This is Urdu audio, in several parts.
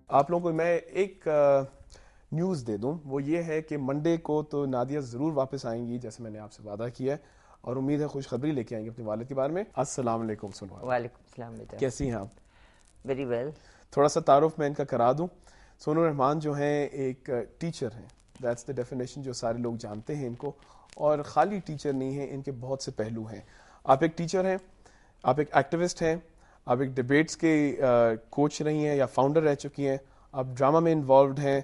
آپ لوگوں کو میں ایک نیوز دے دوں, وہ یہ ہے کہ منڈے کو تو نادیہ ضرور واپس آئیں گی جیسے میں نے آپ سے وعدہ کیا ہے, اور امید ہے خوشخبری لے کے آئیں گے اپنے والد کے بارے میں. السلام علیکم سنو. وعلیکم السلام بیٹا. کیسی ہیں آپ؟ Very well. تھوڑا سا تعارف میں ان کا کرا دوں. سونو رحمان جو ہیں ایک ٹیچر ہیں, دیٹس دا ڈیفینیشن جو سارے لوگ جانتے ہیں ان کو, اور خالی ٹیچر نہیں ہیں, ان کے بہت سے پہلو ہیں. آپ ایک ٹیچر ہیں, آپ ایک ایکٹیوسٹ ہیں, آپ ایک ڈبیٹس کے کوچ رہی ہیں یا فاؤنڈر رہ چکی ہیں, آپ ڈرامہ میں انوالوڈ ہیں,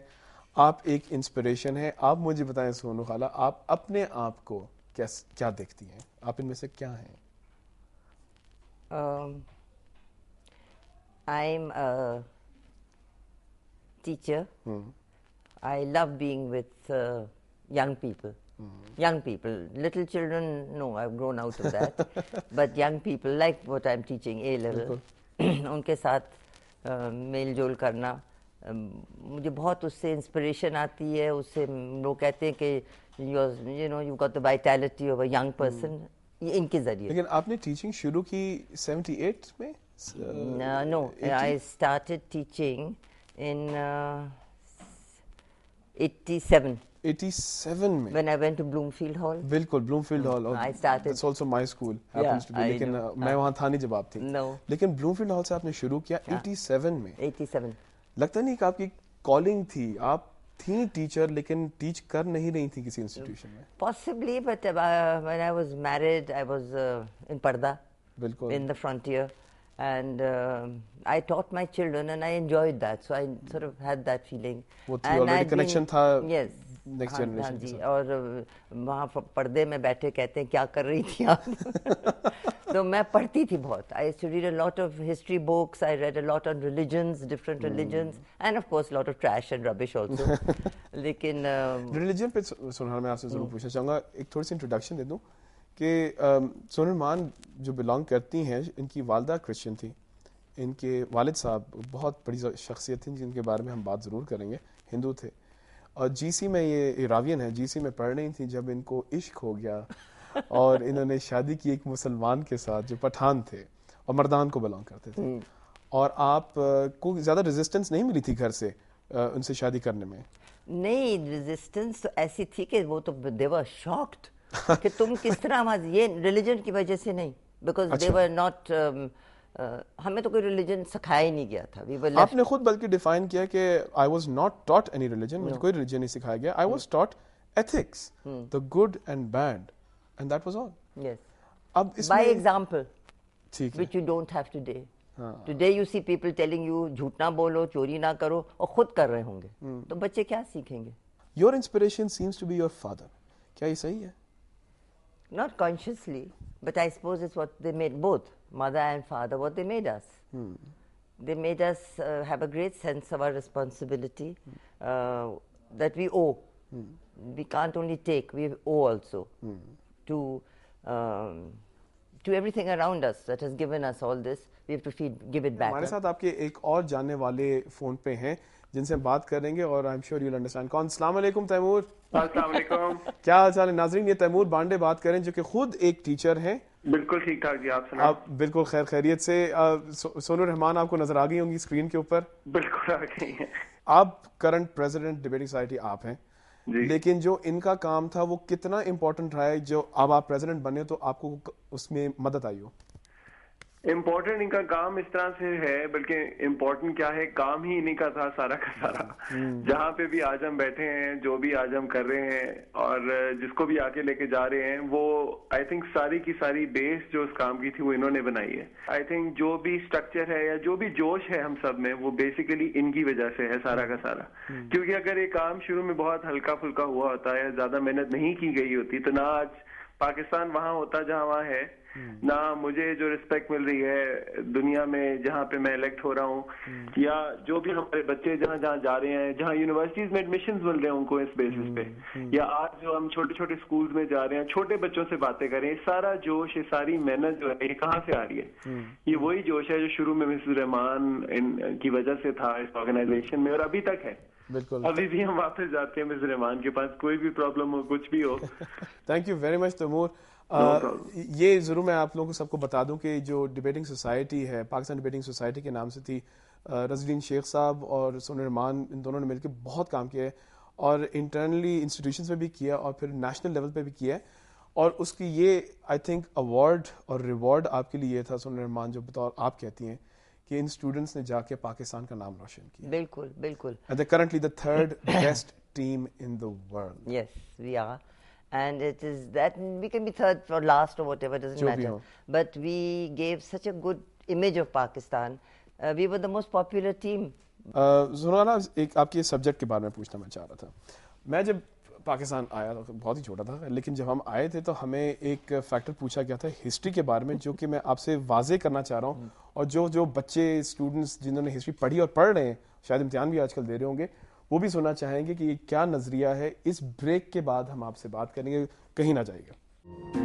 آپ ایک انسپریشن ہیں. آپ مجھے بتائیں سونو خالہ, آپ اپنے آپ کو کیا دیکھتی ہیں؟ آپ ان میں سے کیا ہیں؟ I'm a teacher. I love being with young people. Young people. Little children, no, I've grown out of that. But young people, like what I'm teaching, A level, ان کے ساتھ میل جول کرنا مجھے بہت اس سے انسپریشن آتی ہے. اس سے لوگ کہتے ہیں کہ you got the vitality of a young person. ان کے ذریعے. لیکن آپ نے ٹیچنگ شروع کی 78 میں؟ No, I started teaching in 87. 87 میں When I went to Bloomfield Hall. بالکل بلومفیلڈ hall. I started. That's also my school happens to be. لیکن میں وہاں تھا نہیں جب آپ تھی. No. لیکن بلومفیلڈ ہال سے آپ نے شروع کیا 87 میں. 87. لگتا نہیں کہ آپ کی کالنگ تھی, آپ تھیں ٹیچر لیکن ٹیچ کر نہیں رہی تھی کسی انسٹیٹیوشن میں؟ Possibly, but when I was married, I was in Parda. بالکل. In the frontier. And I taught my children and I enjoyed that. So I sort of had that feeling. وہ تھی already connection تھا. Yes. نیکسٹ جنریشن کے ساتھ. اور وہاں پردے میں بیٹھے کہتے ہیں کیا کر رہی تھی آپ؟ تو میں پڑھتی تھی بہت. I used to read a lot of history books. I read a lot on religions, different religions, and of course a lot of trash and rubbish also. لیکن ریلیجن پہ سنہار میں آپ سے ضرور پوچھنا چاہوں گا. ایک تھوڑی سی انٹروڈکشن دے دوں کہ سونو رحمان جو بلانگ کرتی ہیں, ان کی والدہ کرسچن تھی, ان کے والد صاحب بہت بڑی شخصیت تھیں جن کے بارے میں ہم بات ضرور کریں گے, ہندو تھے, اور جی سی میں یہ راوین ہے, جی سی میں پڑھ رہی تھیں جب ان کو عشق ہو گیا اور انہوں نے شادی کی ایک مسلمان کے ساتھ جو پٹھان تھے اور مردان کو بلانگ کرتے تھے, اور آپ کو زیادہ ریزسٹنس نہیں ملی تھی گھر سے ان سے شادی کرنے میں؟ نہیں, ریزسٹنس تو ایسی تھی کہ وہ تو they were shocked کہ تم کس طرح, یہ ریلیجن کی وجہ سے نہیں, بیکاز they were not ہمیں تو کوئی ریلیجن سکھایا ہی نہیں گیا تھا. آپ نے خود بلکہ ڈیفائن کیا کہ I was not taught any religion, مجھے کوئی ریلیجن نہیں سکھایا گیا. I was taught ethics, the good and bad, and that was all. Yes. اب اس by میں example, ٹھیک ہے, which you don't have today. Today you see people telling you جھوٹ نہ بولو, چوری نہ کرو, اور خود کر رہے ہوں گے, تو بچے کیا سیکھیں گے؟ your inspiration seems to be your father. کیا یہ صحیح ہے؟ Not consciously, but I suppose it's what they made, both mother and father, what they made us. They made us have a great sense of our responsibility that we owe. We can't only take, we owe also to everything around us that has given us all this. We have to give it back. ہمارے ساتھ آپ کے ایک اور جاننے والے فون پہ ہیں جن سے ہم بات کریں گے, اور I'm sure you'll understand. کون؟ السلام علیکم تیمور. السلام علیکم. کیا حال چال ہے ناظرین؟ یہ تیمور بانڈے بات کریں جو کہ خود ایک ٹیچر ہیں. بالکل ٹھیک ٹھاک جی, آپ سنائیں. آپ بالکل خیر خیریت سے. سونو رحمان آپ کو نظر آ گئی ہوں گی اسکرین کے اوپر. بالکل آ گئی ہیں. آپ کرنٹ پریزیڈنٹ ڈیبیٹنگ سوسائٹی آپ ہیں جی. لیکن جو ان کا کام تھا وہ کتنا امپورٹنٹ رہا ہے جو اب آپ پریزیڈنٹ بنے تو آپ کو اس میں مدد آئی ہو؟ امپورٹنٹ ان کا کام اس طرح سے ہے, بلکہ امپورٹنٹ کیا ہے, کام ہی انہیں کا تھا سارا کا سارا. جہاں پہ بھی آج ہم بیٹھے ہیں, جو بھی آج ہم کر رہے ہیں, اور جس کو بھی آگے لے کے جا رہے ہیں, وہ آئی تھنک ساری کی ساری بیس جو اس کام کی تھی وہ انہوں نے بنائی ہے. آئی تھنک جو بھی اسٹرکچر ہے یا جو بھی جوش ہے ہم سب میں, وہ بیسیکلی ان کی وجہ سے ہے سارا کا سارا. کیونکہ اگر یہ کام شروع میں بہت ہلکا پھلکا ہوا ہوتا ہے, زیادہ محنت نہیں کی گئی ہوتی, تو نہ آج پاکستان وہاں ہوتا جہاں وہاں ہے, نہ مجھے جو رسپیکٹ مل رہی ہے دنیا میں جہاں پہ میں الیکٹ ہو رہا ہوں, یا جو بھی ہمارے بچے جہاں جہاں جا رہے ہیں, جہاں یونیورسٹیز میں ایڈمیشنز مل رہے ہیں ان کو اس بیسس پہ, یا آج جو ہم چھوٹے چھوٹے اسکولز میں جا رہے ہیں, چھوٹے بچوں سے باتیں کریں, سارا جوش, یہ ساری محنت جو ہے یہ کہاں سے آ رہی ہے؟ یہ وہی جوش ہے جو شروع میں مسز رحمان کی وجہ سے تھا اس آرگنائزیشن میں, اور ابھی تک ہے. بالکل, ابھی بھی ہم واپس جاتے ہیں مسز رحمان کے پاس, کوئی بھی پرابلم ہو, کچھ بھی ہو. Thank you very much Taimur. یہ ضرور میں آپ لوگوں کو سب کو بتا دوں کہ جو ڈبیٹنگ سوسائٹی ہے، پاکستان ڈبیٹنگ سوسائٹی کے نام سے تھی، رضی شیخ صاحب اور سونی رحمان ان دونوں نے مل کے بہت کام کیا ہے، اور انٹرنلی انسٹیٹیوشنز میں بھی کیا اور پھر نیشنل لیول پہ بھی کیا ہے. اور اس کی یہ آئی تھنک ایوارڈ اور ریوارڈ آپ کے لیے یہ تھا سونی رحمان، جو بطور آپ کہتی ہیں کہ ان اسٹوڈنٹس نے جا کے پاکستان کا نام روشن کیا. بالکل بالکل. Currently the third best team in the world. Yes, we are. And it is that we can be third or last or whatever, doesn't matter. But we gave such a good image of Pakistan. We were the most popular team. زنانا ایک آپ کے سبجیکٹ کے بارے میں پوچھنا میں چاہ رہا تھا. میں جب پاکستان آیا تو بہت ہی چھوٹا تھا، لیکن جب ہم آئے تھے تو ہمیں ایک فیکٹر پوچھا گیا تھا ہسٹری کے بارے میں، جو کہ میں آپ سے واضح کرنا چاہ رہا ہوں. اور جو بچے اسٹوڈنٹس جنہوں نے ہسٹری پڑھی اور پڑھ رہے ہیں، شاید امتحان بھی آج کل دے رہے ہوں گے، وہ بھی سننا چاہیں گے کہ یہ کیا نظریہ ہے. اس بریک کے بعد ہم آپ سے بات کریں گے، کہیں نہ جائے گا.